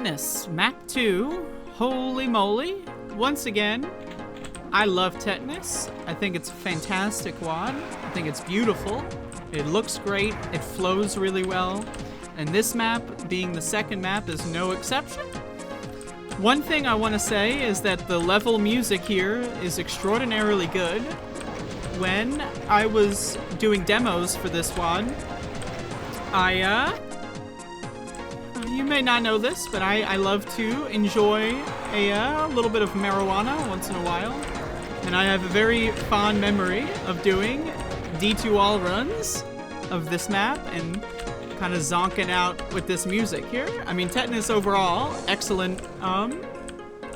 Tetanus, MAP02. Holy moly. Once again, I love Tetanus. I think it's a fantastic WAD. I think it's beautiful. It looks great. It flows really well. And this map, being the second map, is no exception. One thing I want to say is that the level music here is extraordinarily good. When I was doing demos for this WAD, you may not know this, but I love to enjoy a little bit of marijuana once in a while. And I have a very fond memory of doing D2 all runs of this map and kind of zonking out with this music here. I mean, Tetanus overall, excellent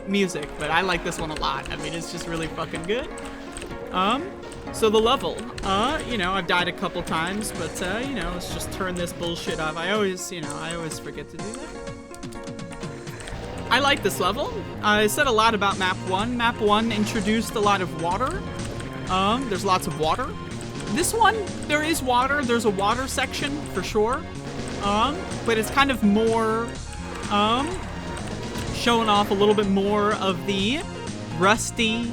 music, but I like this one a lot. I mean, it's just really fucking good. So the level, you know, I've died a couple times, but, you know, let's just turn this bullshit off. I always forget to do that. I like this level. I said a lot about Map 1. Map 1 introduced a lot of water. There's lots of water. This one, there is water. There's a water section, for sure. But it's kind of more, showing off a little bit more of the rusty,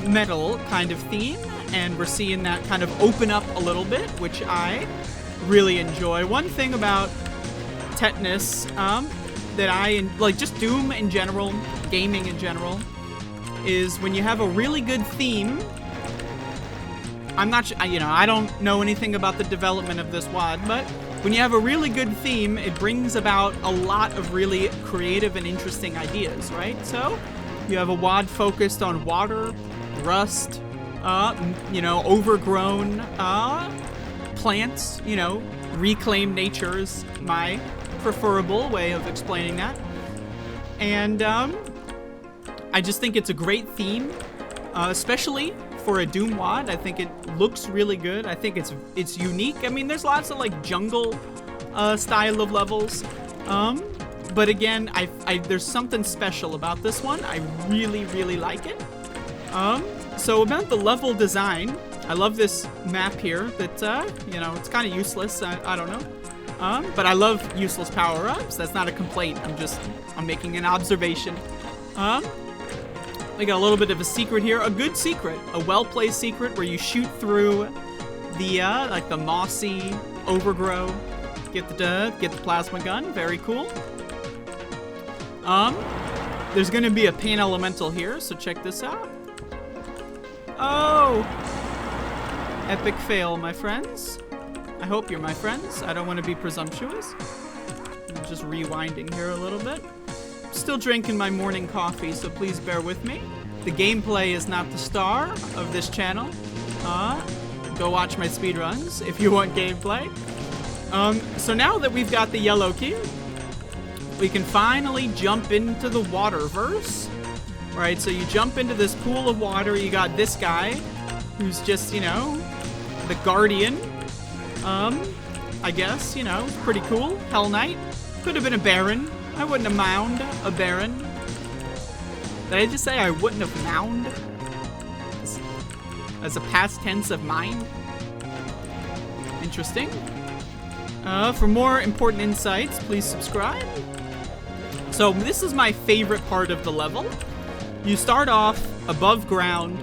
metal kind of theme, and we're seeing that kind of open up a little bit, which I really enjoy. One thing about Tetanus that I like, just Doom in general, gaming in general, is when you have a really good theme. I'm not, you know, I don't know anything about the development of this WAD, but when you have a really good theme, it brings about a lot of really creative and interesting ideas, right? So you have a WAD focused on water, rust, you know, overgrown plants, you know, reclaimed nature is my preferable way of explaining that. And I just think it's a great theme, especially for a Doom WAD. I think it looks really good. I think it's unique. I mean, there's lots of like jungle style of levels. But again, there's something special about this one. I really, really like it. So about the level design, I love this map here that, you know, it's kind of useless. I don't know. But I love useless power-ups. That's not a complaint. I'm making an observation. We got a little bit of a secret here. A good secret. A well-placed secret where you shoot through the, like the mossy overgrow. Get the plasma gun. Very cool. There's gonna be a pain elemental here, so check this out. Oh! Epic fail, my friends. I hope you're my friends. I don't want to be presumptuous. I'm just rewinding here a little bit. Still drinking my morning coffee, so please bear with me. The gameplay is not the star of this channel. Go watch my speedruns if you want gameplay. So now that we've got the yellow key, we can finally jump into the waterverse. Right, so you jump into this pool of water. You got this guy who's just, you know, the guardian. I guess, you know, pretty cool. Hell Knight. Could have been a Baron. I wouldn't have mound a Baron. Did I just say I wouldn't have mound? As a past tense of mind? Interesting. For more important insights, please subscribe. So this is my favorite part of the level. You start off above ground,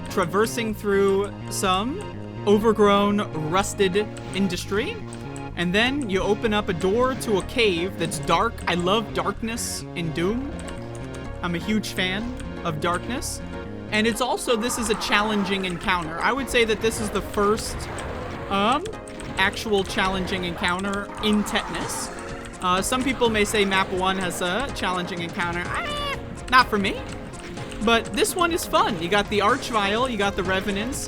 traversing through some overgrown, rusted industry, and then you open up a door to a cave that's dark. I love darkness in Doom. I'm a huge fan of darkness. And it's also, this is a challenging encounter. I would say that this is the first actual challenging encounter in Tetanus. Some people may say Map 1 has a challenging encounter. Not for me. But this one is fun. You got the Archvile, you got the Revenants.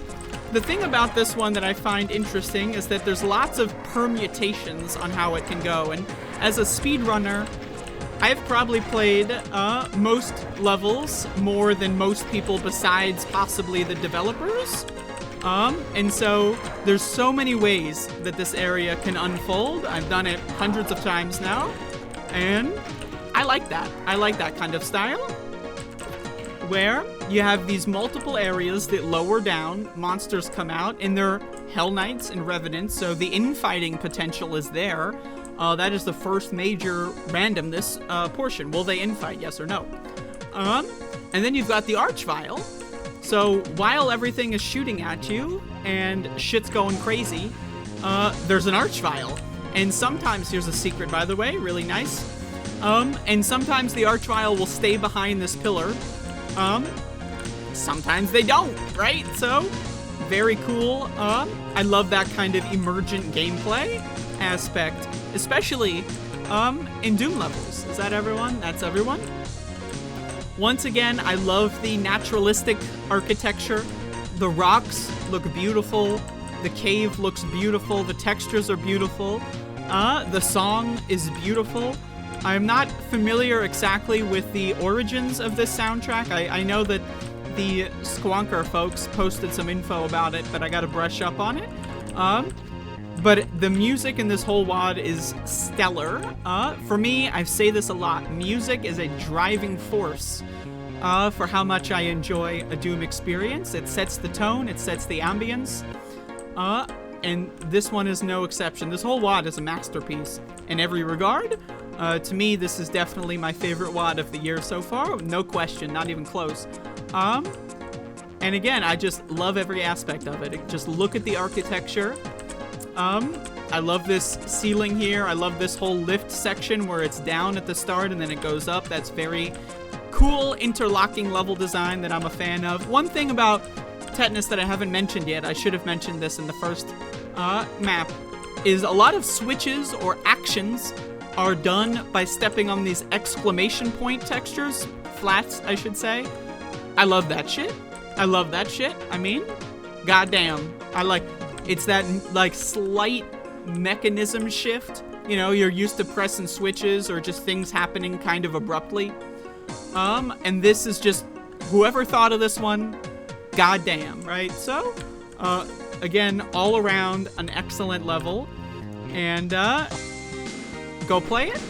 The thing about this one that I find interesting is that there's lots of permutations on how it can go. And as a speedrunner, I've probably played most levels more than most people besides possibly the developers. And so there's so many ways that this area can unfold. I've done it hundreds of times now. And I like that. I like that kind of style, where you have these multiple areas that lower down, monsters come out, and they're Hell Knights and Revenants, so the infighting potential is there. That is the first major randomness portion. Will they infight? Yes or no? And then you've got the Archvile. So while everything is shooting at you and shit's going crazy, there's an Archvile. And sometimes, here's a secret by the way, really nice. And sometimes the Archvile will stay behind this pillar. Sometimes they don't, right? So, very cool. I love that kind of emergent gameplay aspect, especially in Doom levels. Is that everyone? That's everyone? Once again, I love the naturalistic architecture. The rocks look beautiful. The cave looks beautiful. The textures are beautiful. The song is beautiful. I'm not familiar exactly with the origins of this soundtrack. I know that the Squonker folks posted some info about it, but I gotta brush up on it. But the music in this whole WAD is stellar. For me, I say this a lot, music is a driving force for how much I enjoy a Doom experience. It sets the tone, it sets the ambience, and this one is no exception. This whole WAD is a masterpiece in every regard. To me, this is definitely my favorite WAD of the year so far, no question, not even close. And again, I just love every aspect of it. Just look at the architecture. I love this ceiling here. I love this whole lift section where it's down at the start and then it goes up. That's very cool interlocking level design that I'm a fan of. One thing about Tetanus that I haven't mentioned yet, I should have mentioned this in the first map, is a lot of switches or actions are done by stepping on these exclamation point textures, flats, I should say. I love that shit. I love that shit. I mean, goddamn. It's that, like, slight mechanism shift. You know, you're used to pressing switches or just things happening kind of abruptly. And this is just, whoever thought of this one, goddamn, right? So, again, all around an excellent level. And, go play it.